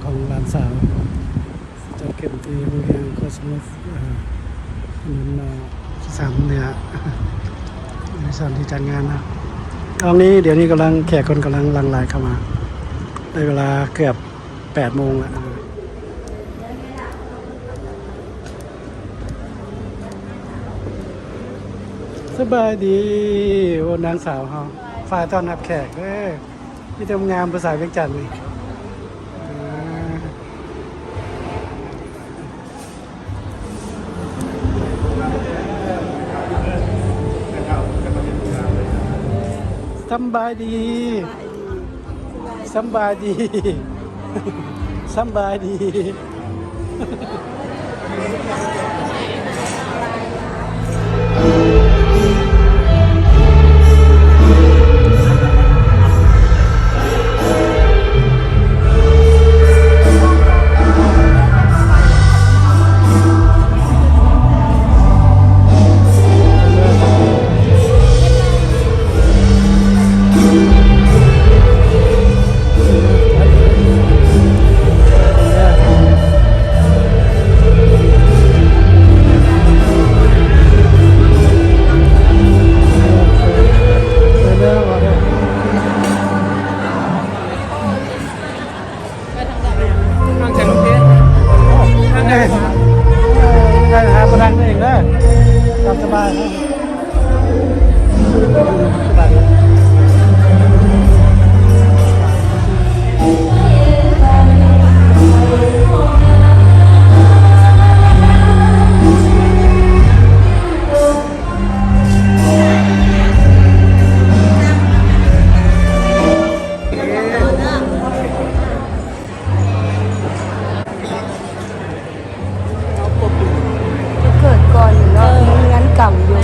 ของหลานสาวจะเก็บที่โรงเรียนโคสโมสถนนสามเหนือในสถานที่จัดงานนะตอนนี้เดี๋ยวนี้กำลังแขกคนกำลังหลั่งไหลเข้ามาในเวลาเกือบ8 โมงแล้วสบายดีโอ้นางสาวเฮาฝ่ายต้อนรับแขกที่ทำงานภาษาเวียงจันทร์นี่สบายดีสบายดีสบายดีสบายนะสบายนะเกิดก่อนอยู่เนาะงั้นกำอยู่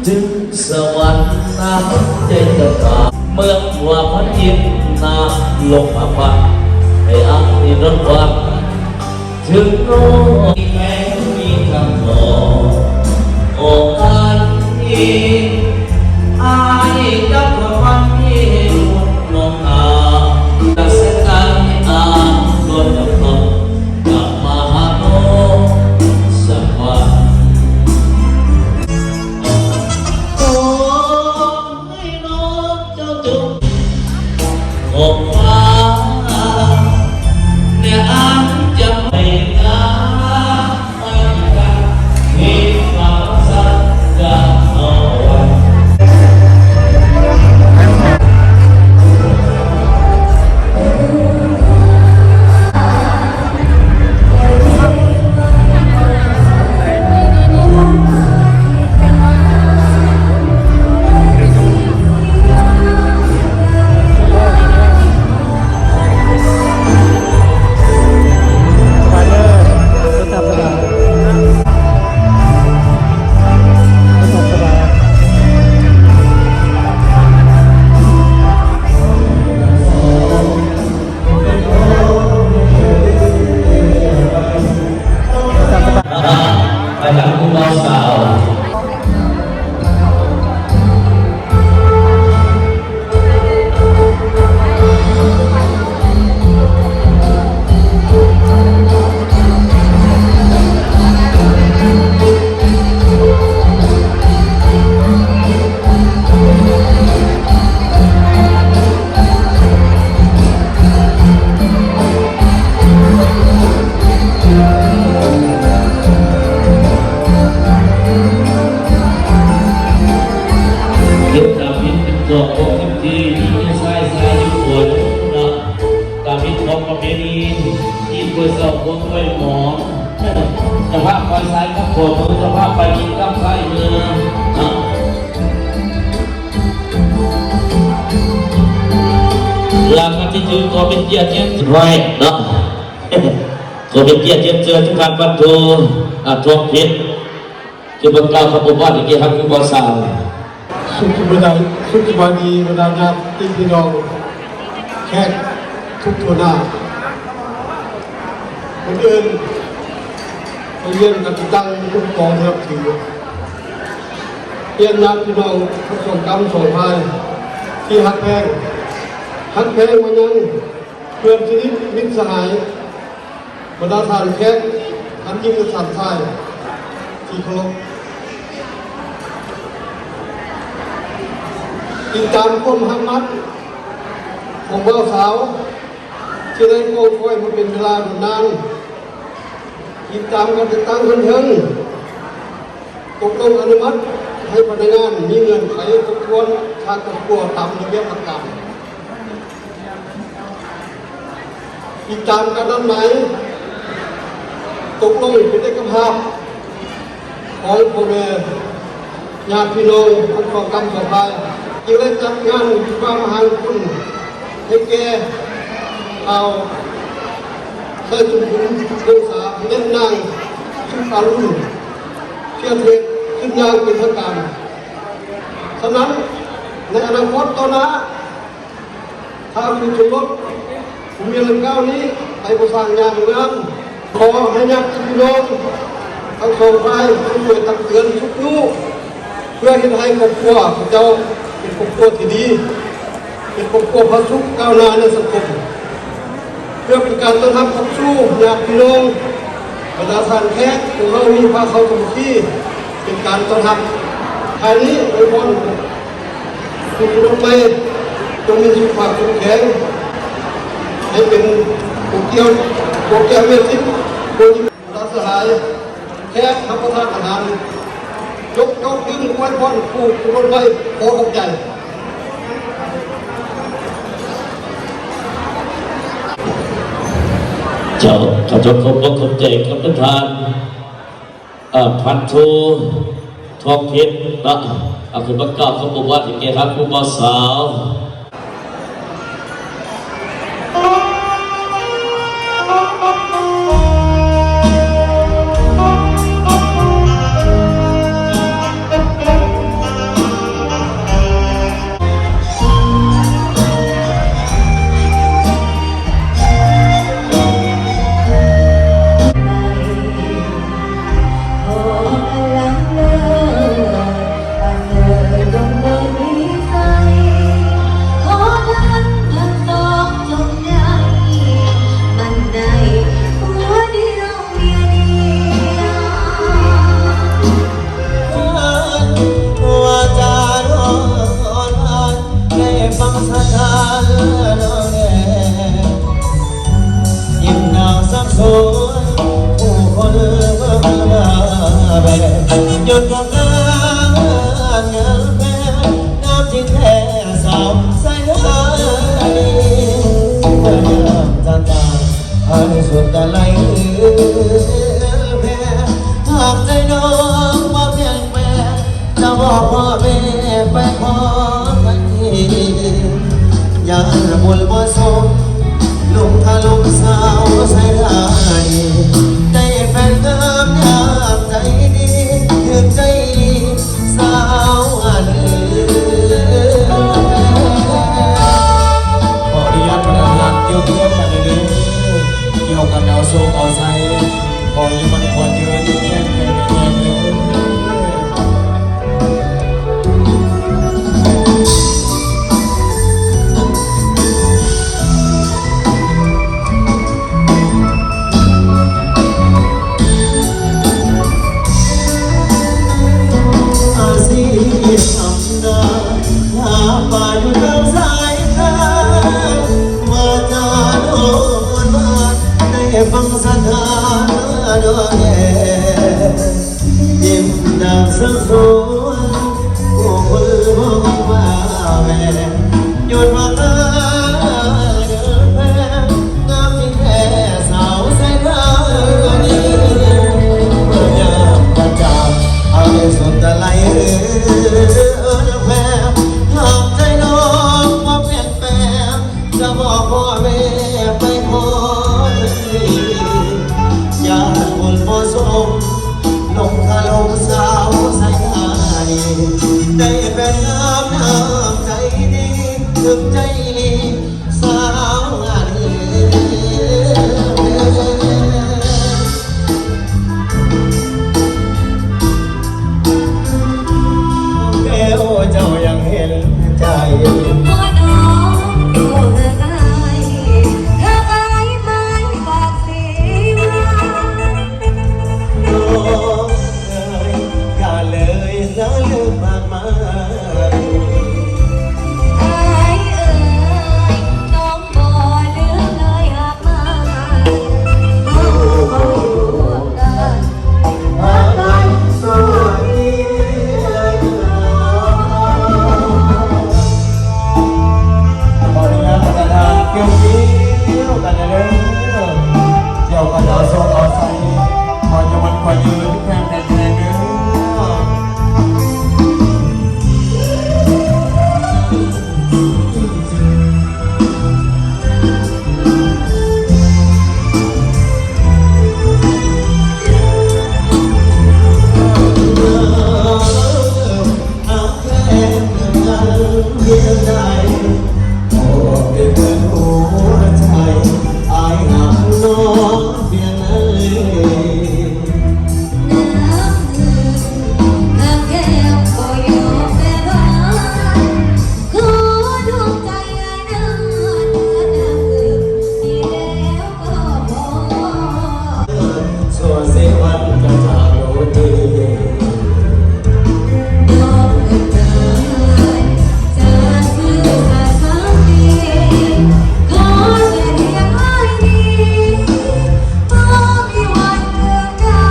ถึงสวรรค์น้ำใจตะกาเมืองหัวพันยินนาลงมาพักให้อักนิรันดร์วันถึงโน้นแม้มีคำบอกโอ้อันนี้อายกับความที่หุ่นนองอาดัชกันอาลวนกับตนกับมหาโนสวรรค์อกฟ้าเนี่ยอันจะไม่งามไม่กันมีความสักกับเอาไว้ ที่มีสายสายญี่ปุ่นนะการมีทองประเพณีที่เพื่อสอบพวกไว้หมอจะพาไปสายกับผมจะพาไปกินกับสายเมืองหลังจากที่ถือขอเป็นเกียรติเช่นไรเนาะขอเป็นเกียรติเชิญทุกท่านบรรทุทวงเพชรคือบรรดาขบวนอีกครับคือบอสาว สุขบาดีบรรดาญาติพี่น้องแขกทุกทั่วหน้าคนอื่นไปเรียนกันตั้งทุกกองทัพถือเรียนญาติพี่น้องทุกส่วนกรรมส่งพายที่ฮักแพงมันยังเพื่อนชีวิตมิตรสหายบรรดาทานแขกท่านยิ่งกษัตริย์ไทยที่เคารพติดตามก้มหักมัดของเบาสาวที่ได้โกงคอยมาเป็นเวลานานติดตามกันตั้งเทิงตกลงอนุมัติให้พนักงานมีเงินไขทบทวนทางกับตัวตามระเบียบประกันติดตามกันนั้นไหนตกลงเป็นเอกภาพของพ่อแม่ญาติพี่น้องทุกกรรมสบายจึงได้จัดงานความมหาคุณให้แก่เอาใส่จุ่มหุ่นเรื่องสาเล่นนางชุดฟารุ่นเชื่อเทียนขึ้นยางเป็นทางการฉะนั้นในอนาคตต่อหน้าถ้าคุณชมรสผมมีเรื่องก้าวนี้ไปประสานงานงานขอให้ญาติพี่น้องทั้งสองฝ่ายช่วยตักเตือนทุกลูกเพื่อให้ครอบครัวของเจ้าเป็นครอบครัวที่ดีเป็นครอบครัวพระสุขก้าวหน้าในสังคมเพื่อเป็นการต้อนรับขับสู้ญาติพี่น้องบรรดาท่านแขกของเรามีพาเขาทุกที่เป็นการต้อนรับภายนี้โดยบนคุณลงไปจงมีสุขภาพแข็งแรงให้เป็นผู้เกี่ยวเวทีโดยรัฐสหายแขกรับประทานอาหารยกยืนไว้บนผู้ลงไปขอขอบใจเจ้าขอจบขอบใจกับประธานพันธุทองเพชรนะคือประกาศเขาบอกว่าอย่างเงี้ยครับผู้บ่าวสาวหยุดบอกงานเงินแม่น้ำจิ้งแท้สาวใส่เอ้ยเมื่อยามตาให้สุดตะไลแพ้หากใจน้องมาเพียงแม่จะบอกพ่อแม่ไปขอกันทีอย่าระบุบ่สมลงทะลงสาวใส่ได้ได้แฟนงามยามใจดีถึงใจสาวอันขออนุญาตประธานเกี่ยวกับประเด็นเกี่ยวกับดาวโซกอไซขอยังมันควรยืนแค่ไหนฟังสัญญาดวงแย่ยิ้มดังสังสวนผู้คนมองมาแม่ สาวงานเอ๋เจ้ายังเห็นใจ พ่อน้องโอ้เธออายไม่ปากสีว่า น้องเอ๋ยอย่าเลยละเลิกมากมาย อายเอ่ยน้องบ่เลือกเลยหากมาน้องบ่รู้กัน หากกันสวัสดีเลยพอดีแล้วประธานเกี่ยวกิ้วกันเลยเกี่ยวกันเอาโซ่เอาใส่พอจะมันคอยยืนแค่แค่เนื้อ เอาแค่นั้นเพียงใดโอ้เป็นเพื่อนหัวใจอายหาน้องเพียงนั้นเลย น้ำแก้วก็ยอมแพ้บ้านขอดวงใจไอ้นั้นเนื้อน้ำอึที่แล้วก็พอ ส่วนสิวันจะจากโลกนี้ น้องเกิดเกิดจากคือขาดคำดีขอแค่เพียงอ้ายนี้บ่มีวันเลือกได้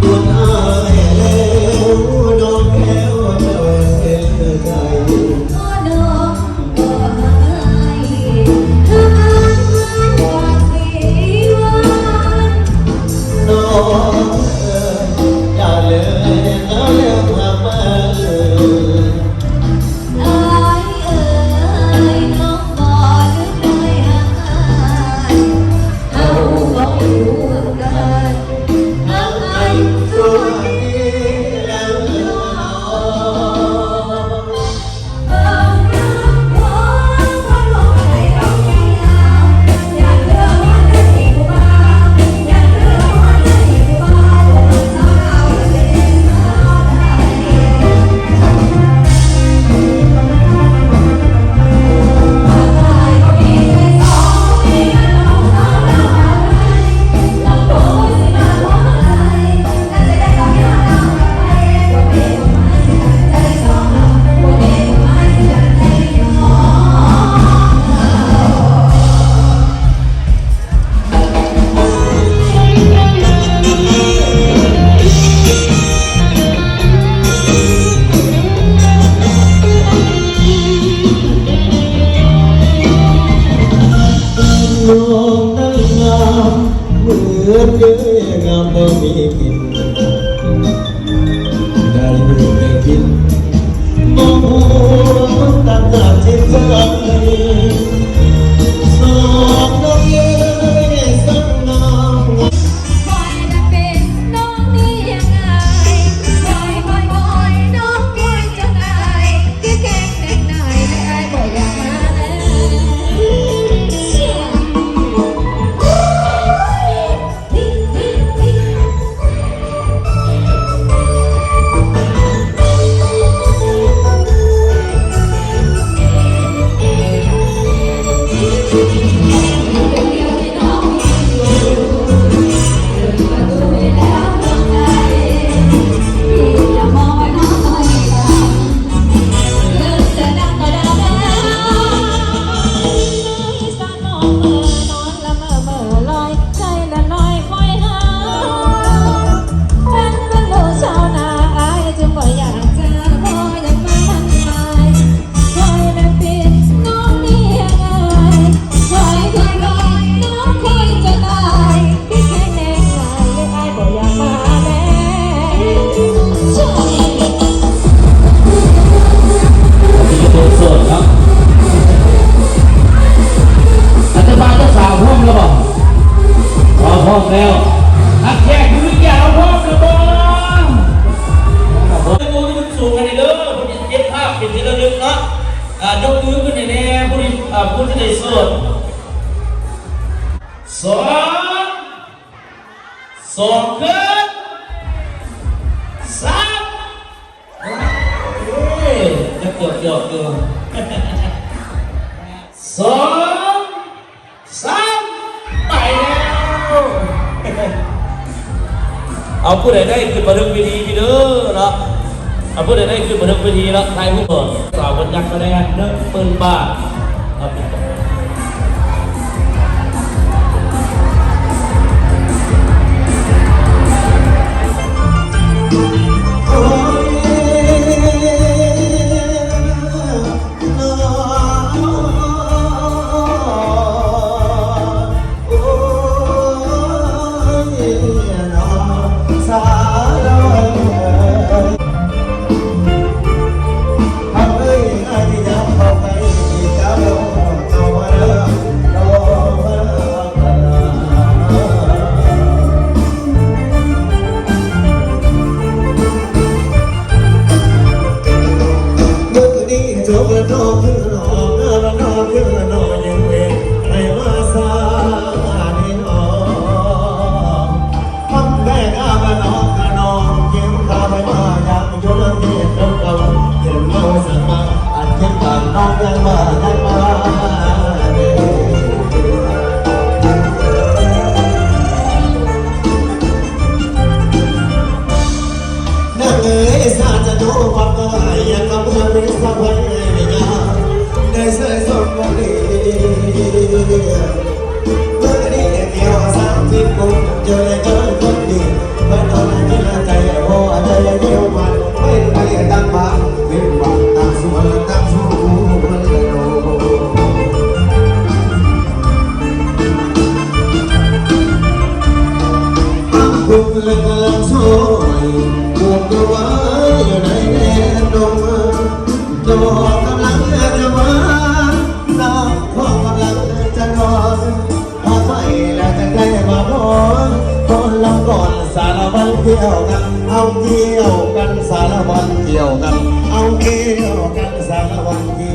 ดวงอายแล้วน้องแก้วเจ้าเห็นใจ ขอน้องบ่ให้เธออ่านมันกว่าสีวัน น้องเอ๋ยอย่าเลยแล้วเลิกมามาเลย อายเอ่ยน้องบ่ลืมเลยหากอายเฮาบ่อยู่กันหากอายสวยแล้วน้องเอาน้ำหัววันลงใจเราแค่ยาวอยากเลือกวันได้อีกบ้างอยากเลือกวันได้อีกบ้างสาวเล่นมาได้ น้องนั้นงามเหมือนเดืองามบ่มีกินได้ดูได้กินมองหัวตั้งหน้าจิตใจสองน้องเอ๋ยสักน้อง ปล่อยจะเป็นน้องนี่ยังไงปล่อยน้องปล่อยจนอายที่แกล้งแต่งนายแต่อายบ่อยากมาอย่ามองว่าน้องไม่รักเลิกจะดังก็ได้สานมองเมื่อนอนละเมื่อลอยใจละลอยคอยหาเป็นวันโลชาวนาอายจึงบ่อยากเจอบ่อยากมาทันทายคอยและปิดน้องนี่ยังไงคอ ตื้อขึ้นแน่ๆผู้ที่ได้โสดสองขึ้นสามจะเกี่ยวสองสามไปแล้วเอาผู้ใดได้ขึ้นมาถึงเวทีพี่เด้อเนาะเอาผู้ใดได้ขึ้นมาถึงเวทีแล้วใครผู้ก่อนสาวบรรยักษ์คะแนน10,000 บาทครับ โอ้ยน้องโอ้ยน้องสาวทำให้อาที่จะเข้าไปจะลงเข้ามาแล้วลงมาแล้ว เมื่อนี้จบแล้วน้องคือน้องแล้วน้องคือน้องยังเว้นให้มาสาให้น้องทำแม่งามน้องกับน้องเก็บข้าไปมาอยากอยู่แล้วเก็บน้ำเก่าเก็บเงาสักมาอันเก็บปากน้องยังมาเด้นั่งเอ๋ยสาจะดูความก็ยังกับเมื่อเป็นสักวันไม่ยากได้ใส่สดวันนี้เมื่อนี้เดียว30 กุมเจอเลยเจอคนดีเมื่อตอนนั้นที่ใจโอ้ใจเดียวมันไม่ไปตั้งบ้านเป็นบ้านตั้งสวนตั้งสู้คุณเลิกลำซอยปวดตัวไว้อยู่ในแดนดงดอกกำลังจะมาน้องพ่อกำลังจะนอนพอไปแล้วจะใกล้มาพอนคนลำก่อนสารวันเที่ยวกันเอาเที่ยวกันสารวันเที่ยวกันเอาเที่ยวกันสารวันเที่